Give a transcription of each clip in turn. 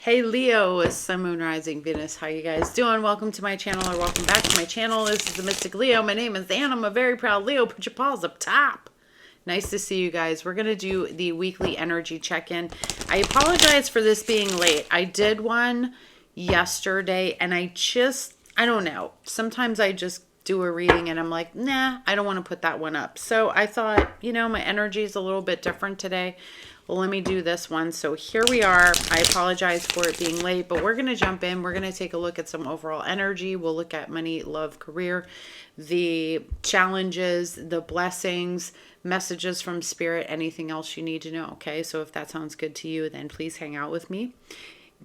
Hey Leo, Sun, Moon, Rising, Venus. How you guys doing? Welcome to my channel, or welcome back to my channel. This is the Mystic Leo. My name is Anne. I'm a very proud Leo. Put your paws up top. Nice to see you guys. We're going to do the weekly energy check-in. I apologize for this being late. I did one yesterday and I don't know. Sometimes I just do a reading and I'm like, nah, I don't want to put that one up. So I thought, my energy is a little bit different today. Well, let me do this one. So here we are. I apologize for it being late, but we're going to jump in. We're going to take a look at some overall energy. We'll look at money, love, career, the challenges, the blessings, messages from spirit, anything else you need to know. Okay. So if that sounds good to you, then please hang out with me.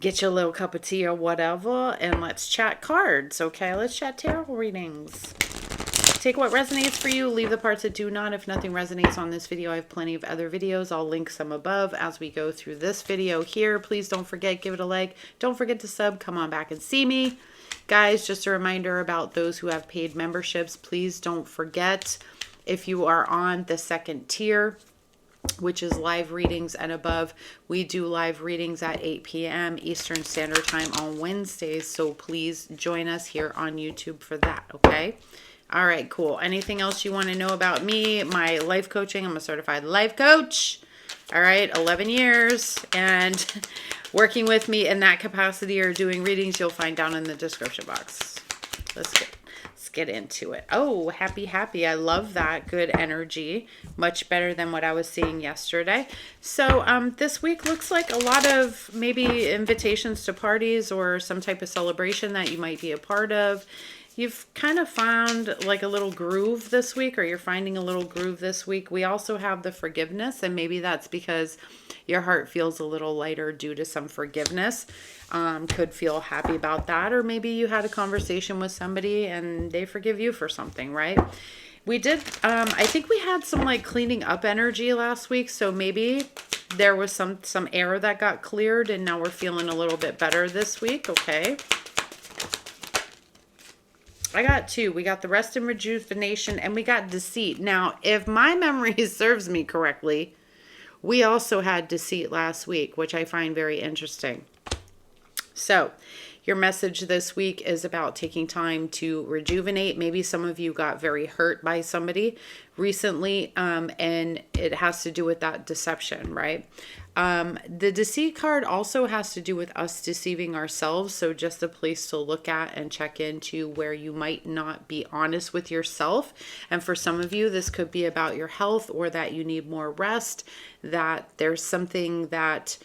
Get your little cup of tea or whatever, and let's chat cards. Okay. Let's chat tarot readings. Take what resonates for you, leave the parts that do not. If nothing resonates on this video, I have plenty of other videos. I'll link some above as we go through this video here. Please don't forget, give it a like. Don't forget to sub. Come on back and see me. Guys, just a reminder about those who have paid memberships. Please don't forget, if you are on the second tier, which is live readings and above, we do live readings at 8 p.m. Eastern Standard Time on Wednesdays. So please join us here on YouTube for that, okay? All right, cool. Anything else you want to know about me? My life coaching. I'm a certified life coach. All right, 11 years. And working with me in that capacity or doing readings, you'll find down in the description box. Let's get into it. Oh, happy. I love that. Good energy. Much better than what I was seeing yesterday. So this week looks like a lot of maybe invitations to parties or some type of celebration that you might be a part of. You've kind of found like a little groove this week, or you're finding a little groove this week. We also have the forgiveness, and maybe that's because your heart feels a little lighter due to some forgiveness. Could feel happy about that, or maybe you had a conversation with somebody and they forgive you for something, right? We did, I think we had some like cleaning up energy last week, so maybe there was some air that got cleared, and now we're feeling a little bit better this week, okay? I got two. We got the rest and rejuvenation, and we got deceit. Now, if my memory serves me correctly, we also had deceit last week, which I find very interesting. So your message this week is about taking time to rejuvenate. Maybe some of you got very hurt by somebody recently, and it has to do with that deception, right? The deceit card also has to do with us deceiving ourselves. So just a place to look at and check into where you might not be honest with yourself. And for some of you, this could be about your health, or that you need more rest, that there's something that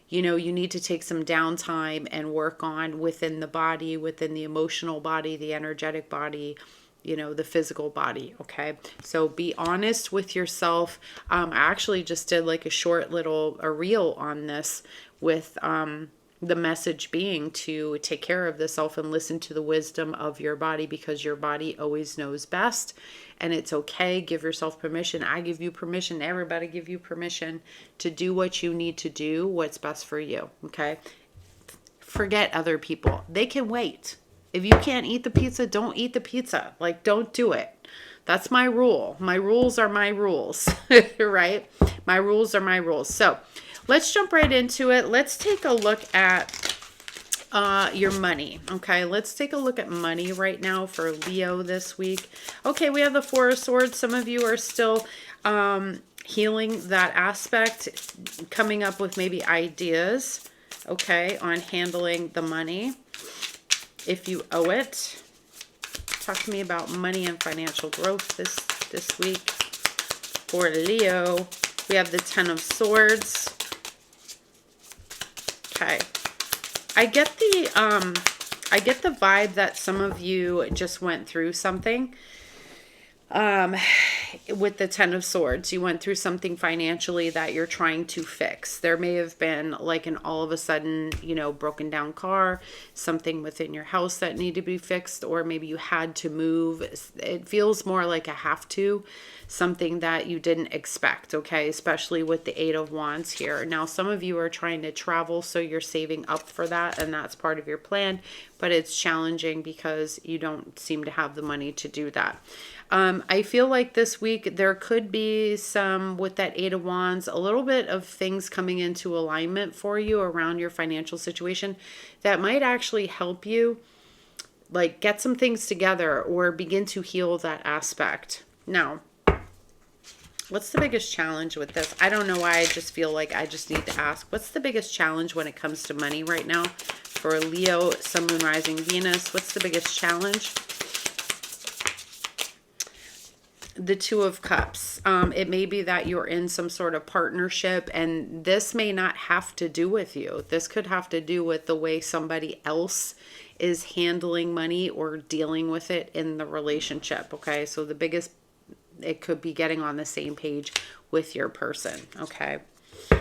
you need to take some downtime and work on within the body, within the emotional body, the energetic body, the physical body. Okay. So be honest with yourself. I actually just did like a short a reel on this with, the message being to take care of the self and listen to the wisdom of your body, because your body always knows best, and it's okay. Give yourself permission. I give you permission. Everybody give you permission to do what you need to do, what's best for you. Okay. Forget other people. They can wait. If you can't eat the pizza, don't eat the pizza. Like, don't do it. That's my rule. My rules are my rules, right? My rules are my rules. So let's jump right into it. Let's take a look at your money. Okay, let's take a look at money right now for Leo this week. Okay, we have the Four of Swords. Some of you are still healing that aspect, coming up with maybe ideas, okay, on handling the money. If you owe it, talk to me about money and financial growth this week for Leo. We have the Ten of Swords. Okay. I get the vibe that some of you just went through something. With the Ten of Swords, you went through something financially that you're trying to fix. There may have been like an all of a sudden, broken down car, something within your house that needed to be fixed, or maybe you had to move. It feels more like a have to, something that you didn't expect, okay? Especially with the Eight of Wands here. Now, some of you are trying to travel, so you're saving up for that, and that's part of your plan, but it's challenging because you don't seem to have the money to do that. I feel like this week there could be some, with that Eight of Wands, a little bit of things coming into alignment for you around your financial situation that might actually help you like get some things together or begin to heal that aspect. Now, what's the biggest challenge with this? I don't know why, I just feel like I just need to ask. What's the biggest challenge when it comes to money right now for Leo, Sun, Moon, Rising, Venus? What's the biggest challenge? The Two of Cups. It may be that you're in some sort of partnership, and this may not have to do with you. This could have to do with the way somebody else is handling money or dealing with it in the relationship. Okay, so the biggest, it could be getting on the same page with your person. Okay. All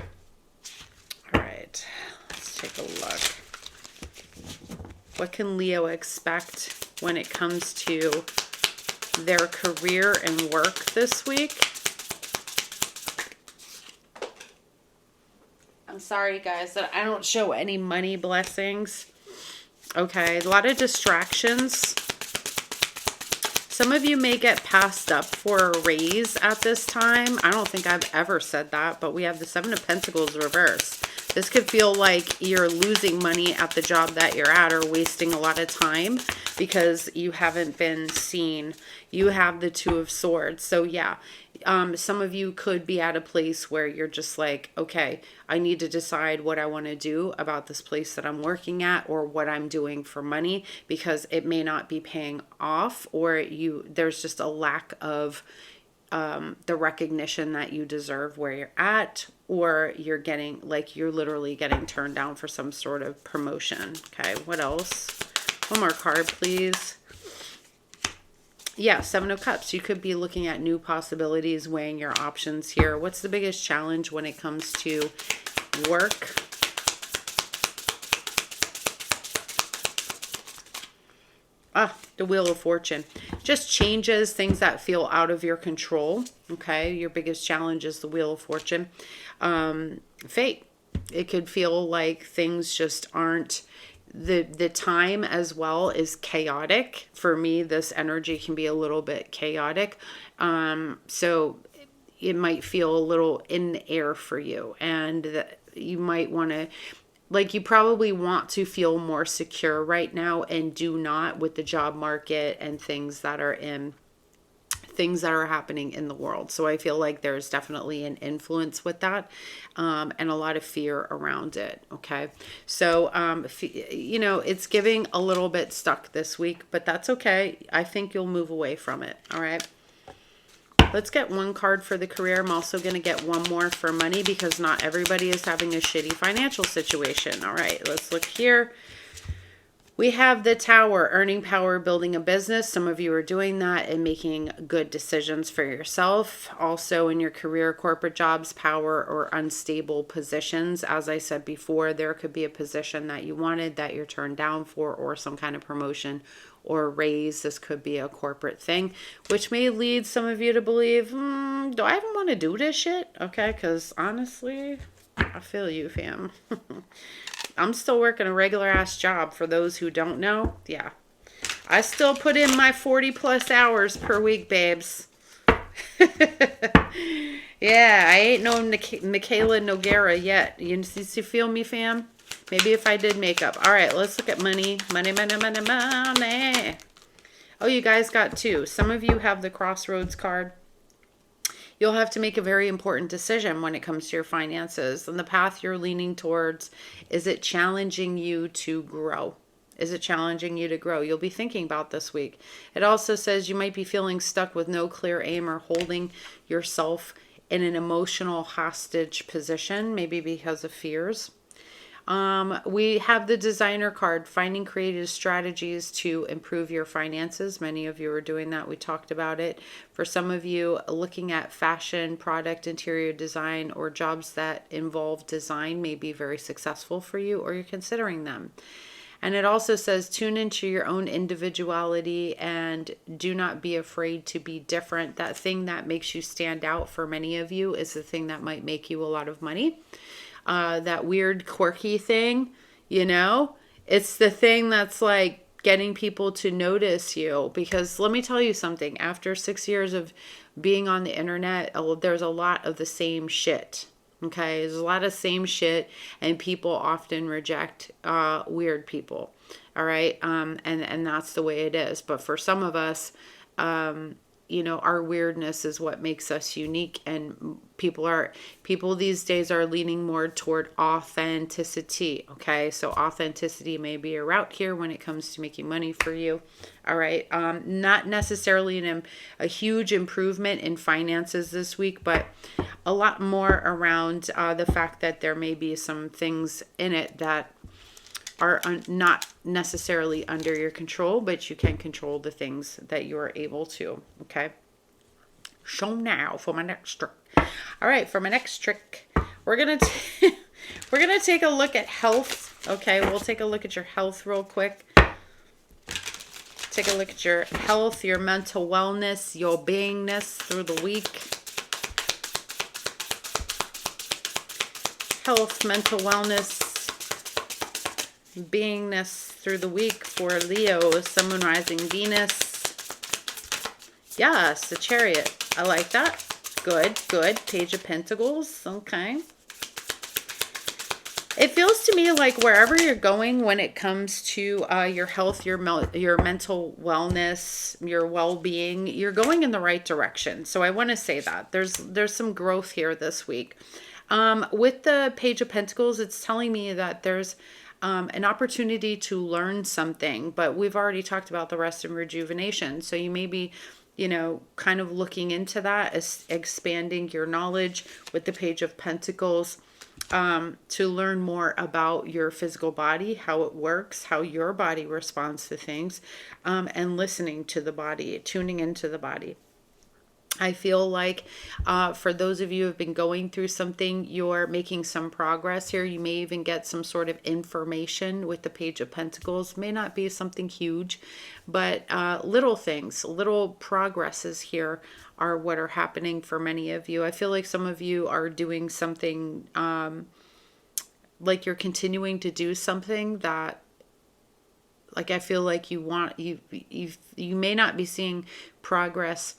right, let's take a look. What can Leo expect when it comes to their career and work this week? I'm sorry, guys, that I don't show any money blessings. Okay, a lot of distractions. Some of you may get passed up for a raise at this time. I don't think I've ever said that, but we have the Seven of Pentacles reversed. This could feel like you're losing money at the job that you're at or wasting a lot of time because you haven't been seen. You have the Two of Swords. So yeah, some of you could be at a place where you're just like, okay, I need to decide what I want to do about this place that I'm working at or what I'm doing for money, because it may not be paying off, or there's just a lack of the recognition that you deserve where you're at, or you're getting, like, you're literally getting turned down for some sort of promotion. Okay, what else? One more card, please. Yeah, Seven of Cups. You could be looking at new possibilities, weighing your options here. What's the biggest challenge when it comes to work? The Wheel of Fortune. Just changes, things that feel out of your control. Okay, your biggest challenge is the Wheel of Fortune. Fate. It could feel like things just aren't, the time as well is chaotic. For me, this energy can be a little bit chaotic. So it might feel a little in the air for you, and that you might want to, like, you probably want to feel more secure right now, and do not, with the job market and things that are happening in the world. So I feel like there's definitely an influence with that, and a lot of fear around it. Okay. So, you know, it's giving a little bit stuck this week, but that's okay. I think you'll move away from it. All right. Let's get one card for the career. I'm also going to get one more for money, because not everybody is having a shitty financial situation. All right, let's look here. We have the Tower, earning power, building a business. Some of you are doing that and making good decisions for yourself. Also in your career, corporate jobs, power, or unstable positions. As I said before, there could be a position that you wanted that you're turned down for, or some kind of promotion or raise. This could be a corporate thing, which may lead some of you to believe, do I even want to do this shit? Okay, because honestly, I feel you, fam. I'm still working a regular ass job, for those who don't know. Yeah, I still put in my 40 plus hours per week, babes. Yeah, I ain't no Michaela Noguera yet. You feel me, fam? Maybe if I did makeup. All right, let's look at money. Money, money, money, money. Oh, you guys got two. Some of you have the Crossroads card. You'll have to make a very important decision when it comes to your finances and the path you're leaning towards. Is it challenging you to grow? Is it challenging you to grow? You'll be thinking about this week. It also says you might be feeling stuck with no clear aim, or holding yourself in an emotional hostage position, maybe because of fears. We have the Designer card, finding creative strategies to improve your finances. Many of you are doing that. We talked about it. For some of you, looking at fashion, product, interior design, or jobs that involve design may be very successful for you, or you're considering them. And it also says tune into your own individuality and do not be afraid to be different. That thing that makes you stand out for many of you is the thing that might make you a lot of money. That weird quirky thing, you know, it's the thing that's like getting people to notice you. Because let me tell you something, after 6 years of being on the internet, there's a lot of the same shit. Okay, there's a lot of same shit, and people often reject weird people. All right, and that's the way it is. But for some of us, you know, our weirdness is what makes us unique, and people these days are leaning more toward authenticity. Okay, so authenticity may be a route here when it comes to making money for you. All right, not necessarily a huge improvement in finances this week, but a lot more around the fact that there may be some things in it that are not necessarily under your control, but you can control the things that you are able to. Okay. So now for my next trick. All right, for my next trick, we're gonna take a look at health. Okay, we'll take a look at your health real quick. Take a look at your health, your mental wellness, your beingness through the week. Health, mental wellness, beingness through the week for Leo, Sun, Moon, Rising, Venus. Yes, the Chariot. I like that. Good, good. Page of Pentacles. Okay. It feels to me like wherever you're going when it comes to your health, your mental wellness, your well-being, you're going in the right direction. So I want to say that there's some growth here this week. With the Page of Pentacles, it's telling me that there's an opportunity to learn something, but we've already talked about the rest and rejuvenation. So you may be, you know, kind of looking into that, as expanding your knowledge with the Page of Pentacles, to learn more about your physical body, how it works, how your body responds to things, and listening to the body, tuning into the body. I feel like for those of you who have been going through something, you're making some progress here. You may even get some sort of information with the Page of Pentacles. May not be something huge, but little things, little progresses here are what are happening for many of you. I feel like some of you are doing something, like you're continuing to do something that, like, I feel like you may not be seeing progress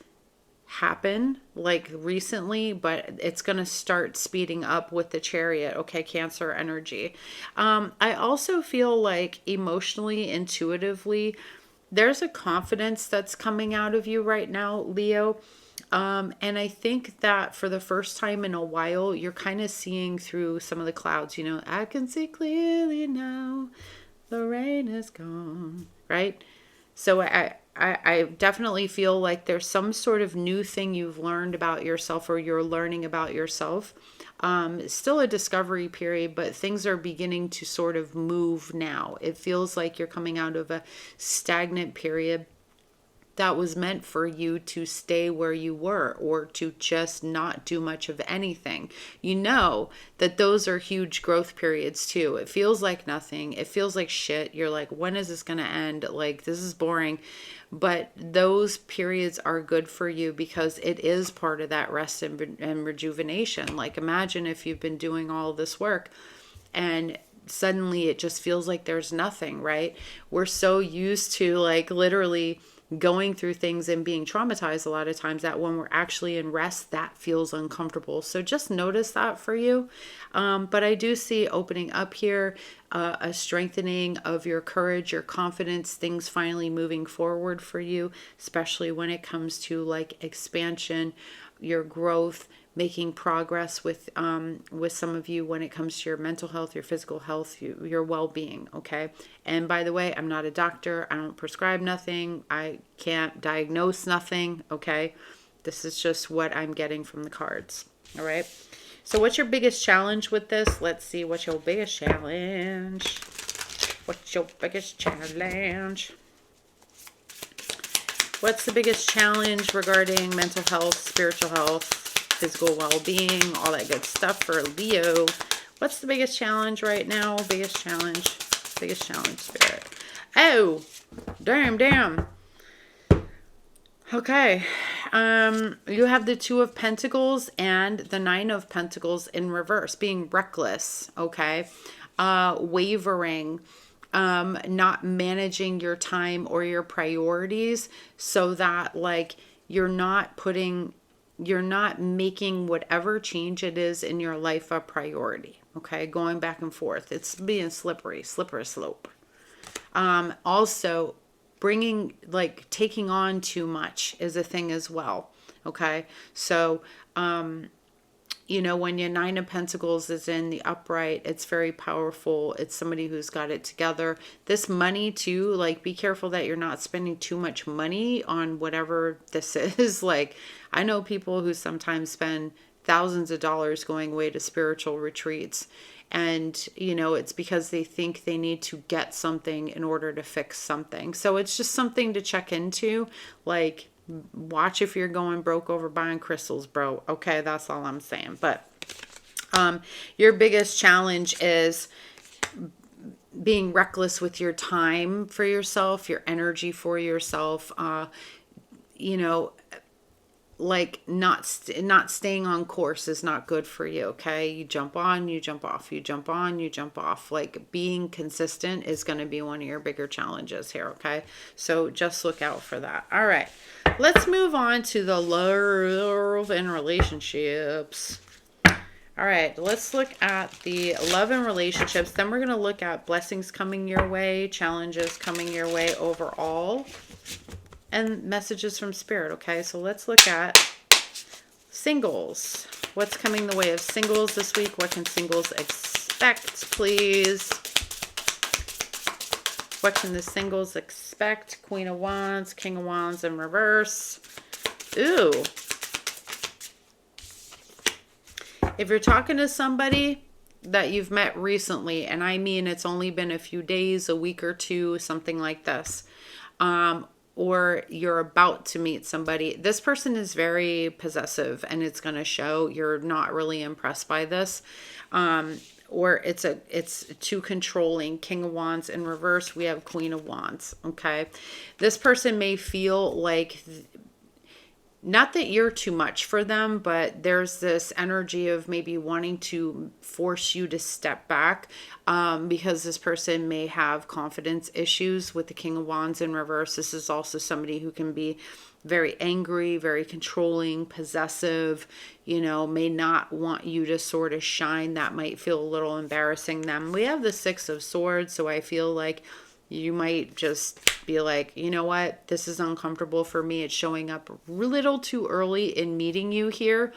happen like recently, but it's going to start speeding up with the Chariot. Okay, Cancer energy. I also feel like emotionally, intuitively, there's a confidence that's coming out of you right now, Leo. And I think that for the first time in a while, you're kind of seeing through some of the clouds. You know, I can see clearly now, the rain is gone, right? So I definitely feel like there's some sort of new thing you've learned about yourself, or you're learning about yourself. It's still a discovery period, but things are beginning to sort of move now. It feels like you're coming out of a stagnant period that was meant for you to stay where you were, or to just not do much of anything. You know that those are huge growth periods too. It feels like nothing. It feels like shit. You're like, when is this going to end? Like, this is boring. But those periods are good for you because it is part of that rest and rejuvenation. Like, imagine if you've been doing all this work and suddenly it just feels like there's nothing, right? We're so used to, like, literally going through things and being traumatized a lot of times, that when we're actually in rest, that feels uncomfortable. So just notice that for you. But I do see opening up here, a strengthening of your courage, your confidence, things finally moving forward for you, especially when it comes to like expansion, your growth, making progress with some of you when it comes to your mental health, your physical health, your well-being. Okay. And by the way, I'm not a doctor. I don't prescribe nothing. I can't diagnose nothing. Okay. This is just what I'm getting from the cards. All right. So what's your biggest challenge with this? Let's see. What's your biggest challenge? What's your biggest challenge? What's the biggest challenge regarding mental health, spiritual health, physical well-being, all that good stuff for Leo? What's the biggest challenge right now? Biggest challenge, Spirit. Oh, damn. Okay. You have the Two of Pentacles and the Nine of Pentacles in reverse, being reckless. Okay. Wavering. not managing your time or your priorities, so that like you're not making whatever change it is in your life a priority. Okay, going back and forth. It's being slippery slope. Also, taking on too much is a thing as well. Okay, so when your Nine of Pentacles is in the upright, it's very powerful. It's somebody who's got it together. This money too, like be careful that you're not spending too much money on whatever this is. Like I know people who sometimes spend thousands of dollars going away to spiritual retreats. And, it's because they think they need to get something in order to fix something. So it's just something to check into. Like, watch if you're going broke over buying crystals, bro. Okay, that's all I'm saying. But your biggest challenge is being reckless with your time for yourself, your energy for yourself. Like not staying on course is not good for you. Okay, you jump on, you jump off, you jump on, you jump off. Like being consistent is going to be one of your bigger challenges here. Okay, so just look out for that. All right, let's move on to the love and relationships. All right, let's look at the love and relationships. Then we're going to look at blessings coming your way, challenges coming your way overall, and messages from spirit. Okay, so let's look at singles. What's coming the way of singles this week? What can singles expect, please? What can the singles expect? Queen of Wands, King of Wands in reverse. Ooh. If you're talking to somebody that you've met recently, and I mean it's only been a few days, a week or two, something like this, or you're about to meet somebody, this person is very possessive and it's going to show. You're not really impressed by this. Or it's too controlling. King of Wands in reverse, we have Queen of Wands. Okay. This person may feel like, not that you're too much for them, but there's this energy of maybe wanting to force you to step back, because this person may have confidence issues with the King of Wands in reverse. This is also somebody who can be very angry, very controlling, possessive, may not want you to sort of shine. That might feel a little embarrassing them. We have the Six of Swords, so I feel like you might just be like, you know what, this is uncomfortable for me. It's showing up a little too early in meeting you here.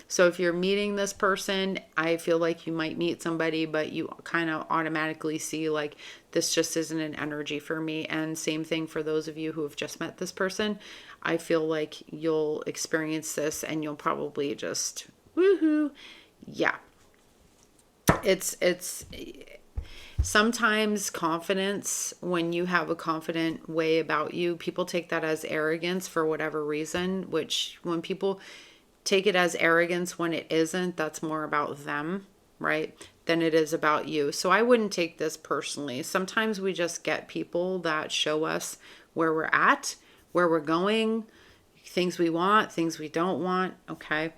So if you're meeting this person, I feel like you might meet somebody, but you kind of automatically see like, this just isn't an energy for me. And same thing for those of you who have just met this person. I feel like you'll experience this and you'll probably just, woohoo. Yeah. It's sometimes confidence, when you have a confident way about you, people take that as arrogance for whatever reason, which when people take it as arrogance when it isn't, that's more about them, right, than it is about you. So I wouldn't take this personally. Sometimes we just get people that show us where we're at, where we're going, things we want, things we don't want. Okay.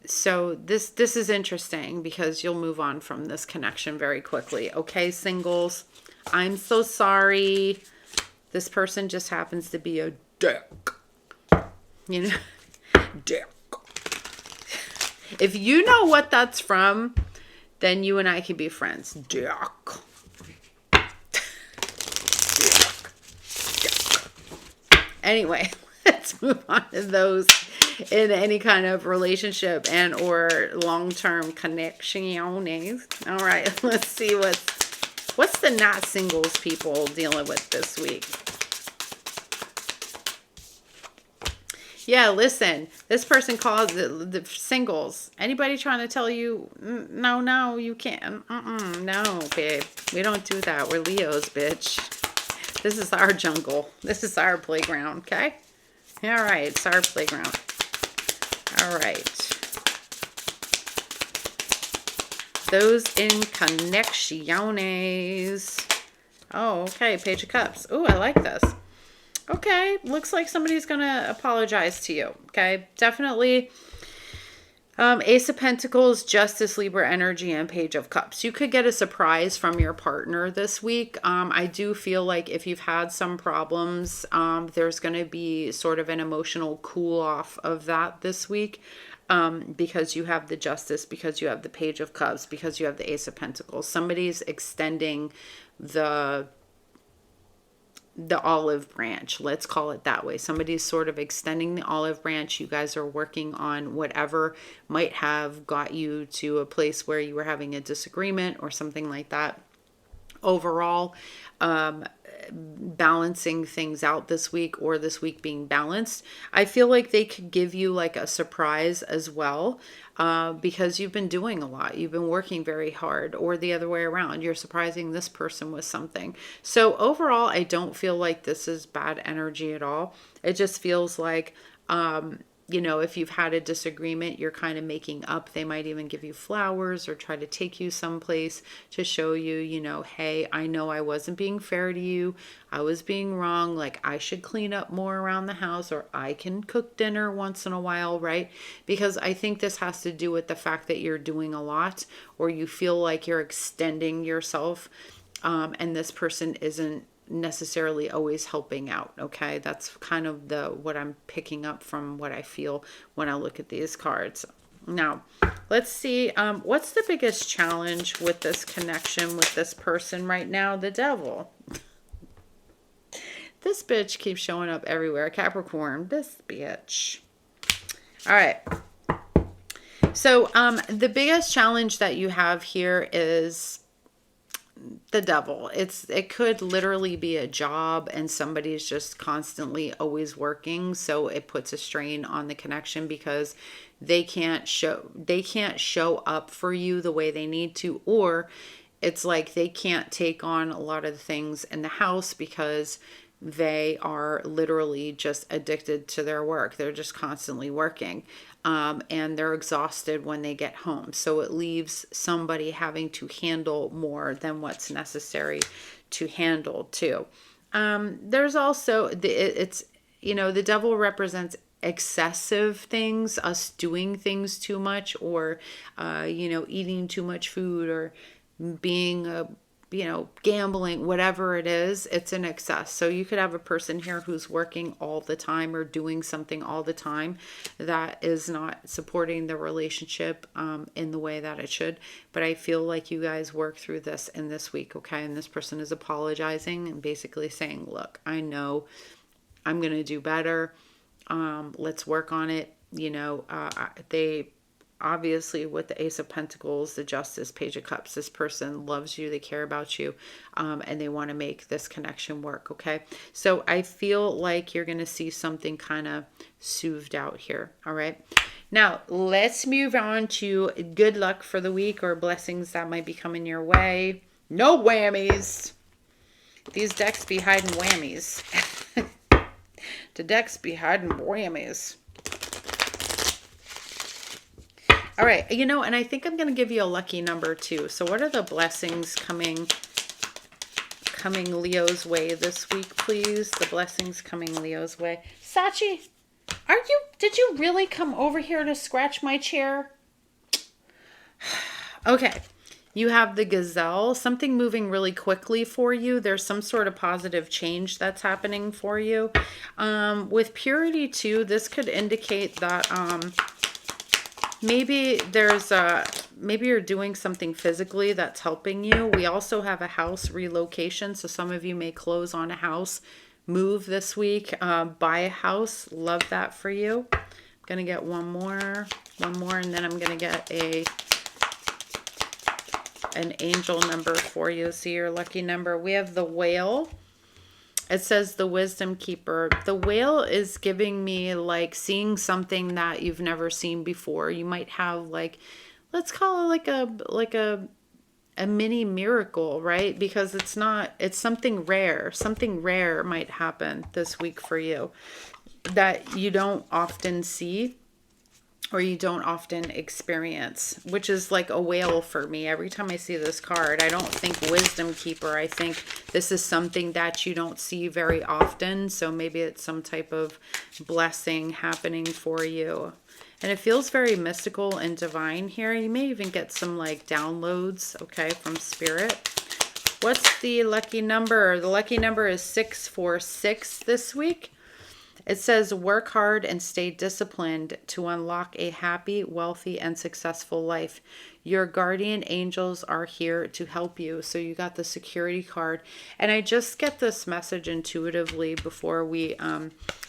So this is interesting because you'll move on from this connection very quickly. Okay, singles, I'm so sorry. This person just happens to be a dick. Dick. If you know what that's from, then you and I can be friends. Dick. Anyway, let's move on to those in any kind of relationship and or long-term connection. All right, let's see what's the not singles people dealing with this week. Yeah, listen, this person calls the singles. Anybody trying to tell you, no, you can't. No, babe, we don't do that. We're Leos, bitch. This is our jungle. This is our playground, okay? All right, it's our playground. All right. Those in connecciones. Oh, okay. Page of Cups. Oh, I like this. Okay. Looks like somebody's going to apologize to you. Okay. Definitely Ace of Pentacles, Justice, Libra energy, and Page of Cups. You could get a surprise from your partner this week. I do feel like if you've had some problems, there's going to be sort of an emotional cool off of that this week. Because you have the Justice, because you have the Page of Cups, because you have the Ace of Pentacles. Somebody's extending the olive branch, let's call it that way. Somebody's sort of extending the olive branch. You guys are working on whatever might have got you to a place where you were having a disagreement or something like that. Overall, balancing things out this week, or this week being balanced. I feel like they could give you like a surprise as well, because you've been doing a lot. You've been working very hard, or the other way around. You're surprising this person with something. So overall, I don't feel like this is bad energy at all. It just feels like, you know, if you've had a disagreement, you're kind of making up. They might even give you flowers or try to take you someplace to show you, you know, hey, I know I wasn't being fair to you. I was being wrong. Like, I should clean up more around the house, or I can cook dinner once in a while, right? Because I think this has to do with the fact that you're doing a lot, or you feel like you're extending yourself, and this person isn't necessarily always helping out. Okay, that's kind of what I'm picking up from what I feel when I look at these cards. Now let's see, what's the biggest challenge with this connection with this person right now? The Devil. This bitch keeps showing up everywhere. Capricorn, this bitch. All right, so the biggest challenge that you have here is the Devil. It could literally be a job, and somebody's just constantly always working, so it puts a strain on the connection because they can't show up for you the way they need to, or it's like they can't take on a lot of the things in the house because they are literally just addicted to their work. They're just constantly working. And they're exhausted when they get home. So it leaves somebody having to handle more than what's necessary to handle too. There's also, it's, you know, the Devil represents excessive things, us doing things too much, or, you know, eating too much food, or being you know, gambling, whatever it is, it's an excess. So you could have a person here who's working all the time or doing something all the time that is not supporting the relationship in the way that it should. But I feel like you guys work through this in this week, okay? And this person is apologizing and basically saying, look, I know I'm going to do better. Let's work on it. You know, they obviously, with the Ace of Pentacles, the Justice, Page of Cups, this person loves you, they care about you, and they want to make this connection work, okay? So I feel like you're going to see something kind of soothed out here, all right? Now, let's move on to good luck for the week, or blessings that might be coming your way. No whammies. These decks be hiding whammies. The decks be hiding whammies. All right, you know, and I think I'm going to give you a lucky number too. So what are the blessings coming Leo's way this week, please? The blessings coming Leo's way. Sachi, did you really come over here to scratch my chair? Okay, you have the Gazelle, something moving really quickly for you. There's some sort of positive change that's happening for you. With Purity too, this could indicate that maybe maybe you're doing something physically that's helping you. We also have a house relocation, so some of you may close on a house, move this week, buy a house. Love that for you. I'm gonna get one more, and then I'm gonna get an angel number for you. See your lucky number. We have the Whale. It says the Wisdom Keeper. The Whale is giving me like seeing something that you've never seen before. You might have like, let's call it like a mini miracle, right? Because it's something rare. Something rare might happen this week for you that you don't often see, or you don't often experience, which is like a whale for me. Every time I see this card, I don't think Wisdom Keeper. I think this is something that you don't see very often. So maybe it's some type of blessing happening for you. And it feels very mystical and divine here. You may even get some like downloads, okay, from spirit. What's the lucky number? The lucky number is 646 this week. It says, work hard and stay disciplined to unlock a happy, wealthy, and successful life. Your guardian angels are here to help you. So you got the security card. And I just get this message intuitively before we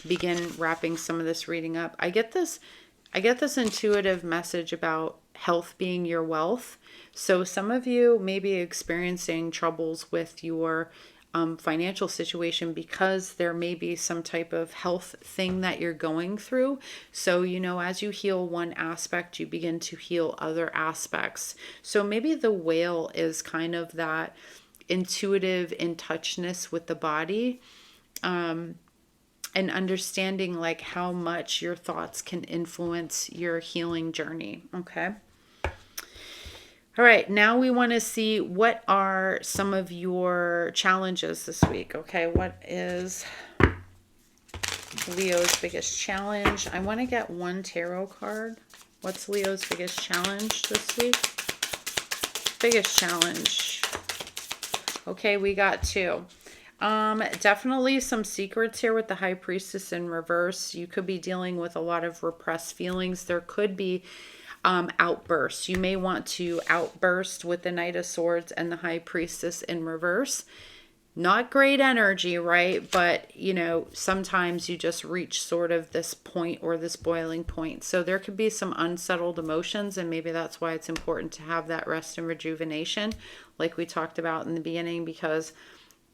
begin wrapping some of this reading up. I get this intuitive message about health being your wealth. So some of you may be experiencing troubles with your financial situation because there may be some type of health thing that you're going through. So, you know, as you heal one aspect, you begin to heal other aspects. So maybe the whale is kind of that intuitive in touchness with the body, and understanding like how much your thoughts can influence your healing journey. Okay. All right, now we want to see what are some of your challenges this week. Okay, what is Leo's biggest challenge? I want to get one tarot card. What's Leo's biggest challenge this week? Biggest challenge. Okay, we got two. Definitely some secrets here with the High Priestess in reverse. You could be dealing with a lot of repressed feelings. There could be outbursts. You may want to outburst with the Knight of Swords and the High Priestess in reverse. Not great energy, right? But, you know, sometimes you just reach sort of this point or this boiling point. So there could be some unsettled emotions, and maybe that's why it's important to have that rest and rejuvenation, like we talked about in the beginning, because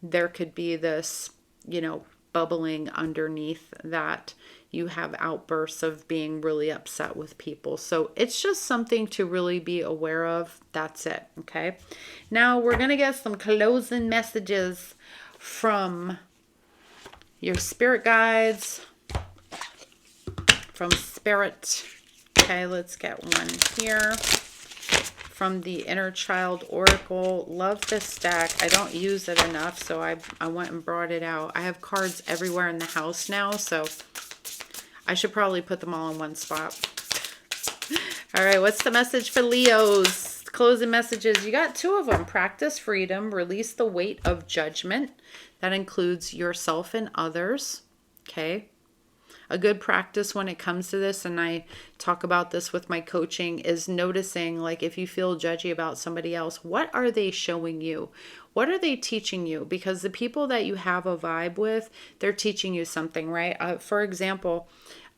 there could be this, you know, bubbling underneath that you have outbursts of being really upset with people. So it's just something to really be aware of. That's it. Okay. Now we're going to get some closing messages from your spirit guides, from spirit. Okay. Let's get one here from the Inner Child Oracle. Love this deck. I don't use it enough, so I went and brought it out. I have cards everywhere in the house now, so I should probably put them all in one spot. All right, what's the message for Leos? Closing messages. You got two of them. Practice freedom. Release the weight of judgment. That includes yourself and others. Okay. A good practice when it comes to this, and I talk about this with my coaching, is noticing, like, if you feel judgy about somebody else, what are they showing you? What are they teaching you? Because the people that you have a vibe with, they're teaching you something, right? For example,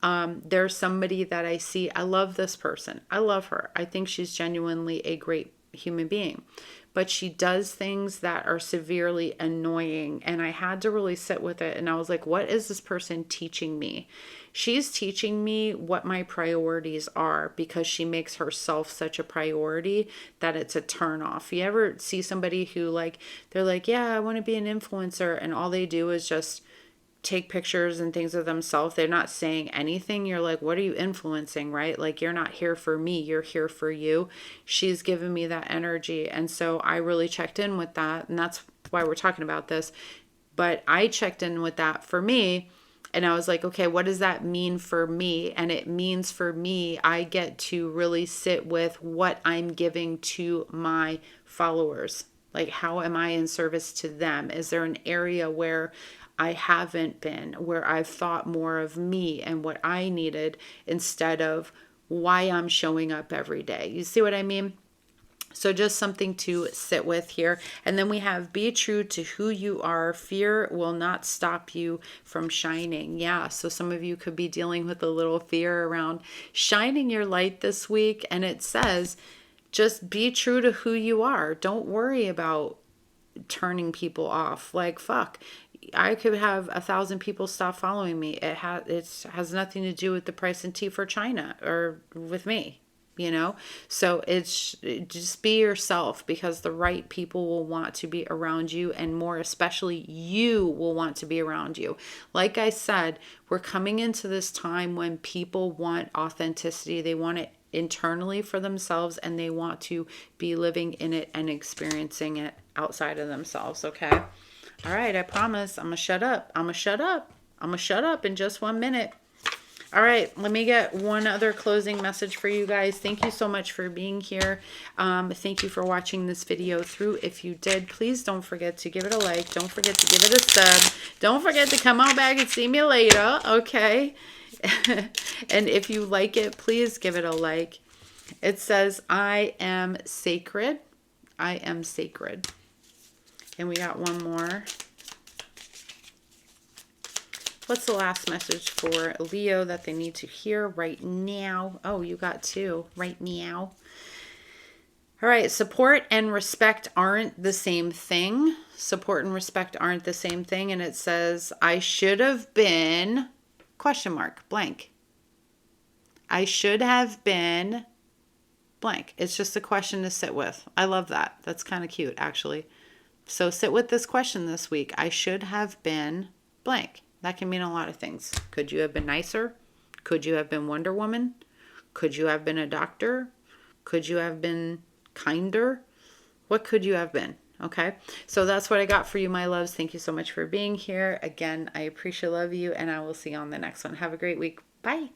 there's somebody that I see. I love this person. I love her. I think she's genuinely a great human being. But she does things that are severely annoying. And I had to really sit with it. And I was like, what is this person teaching me? She's teaching me what my priorities are, because she makes herself such a priority that it's a turn off. You ever see somebody who, like, they're like, yeah, I want to be an influencer, and all they do is just take pictures and things of themselves. They're not saying anything. You're like, what are you influencing, right? Like, you're not here for me, you're here for you. She's given me that energy. And so I really checked in with that. And that's why we're talking about this. But I checked in with that for me. And I was like, okay, what does that mean for me? And it means for me, I get to really sit with what I'm giving to my followers. Like, how am I in service to them? Is there an area where I haven't been, where I've thought more of me and what I needed instead of why I'm showing up every day? You see what I mean? So just something to sit with here. And then we have, be true to who you are. Fear will not stop you from shining. Yeah, so some of you could be dealing with a little fear around shining your light this week. And it says, just be true to who you are. Don't worry about turning people off. Like, fuck, I could have 1,000 people stop following me. It has nothing to do with the price in tea for China or with me, you know? So it's just be yourself, because the right people will want to be around you, and more especially you will want to be around you. Like I said, we're coming into this time when people want authenticity. They want it internally for themselves, and they want to be living in it and experiencing it outside of themselves. Okay. All right. I promise I'm going to shut up. I'm going to shut up in just 1 minute. All right, let me get one other closing message for you guys. Thank you so much for being here. Thank you for watching this video through. If you did, please don't forget to give it a like. Don't forget to give it a sub. Don't forget to come on back and see me later, okay? And if you like it, please give it a like. It says, I am sacred. I am sacred. And we got one more. What's the last message for Leo that they need to hear right now? Oh, you got two right now. All right, support and respect aren't the same thing. Support and respect aren't the same thing. And it says, I should have been, question mark, blank. I should have been blank. It's just a question to sit with. I love that. That's kind of cute, actually. So sit with this question this week. I should have been blank. That can mean a lot of things. Could you have been nicer? Could you have been Wonder Woman? Could you have been a doctor? Could you have been kinder? What could you have been? Okay, so that's what I got for you, my loves. Thank you so much for being here. Again, I appreciate, love you, and I will see you on the next one. Have a great week. Bye.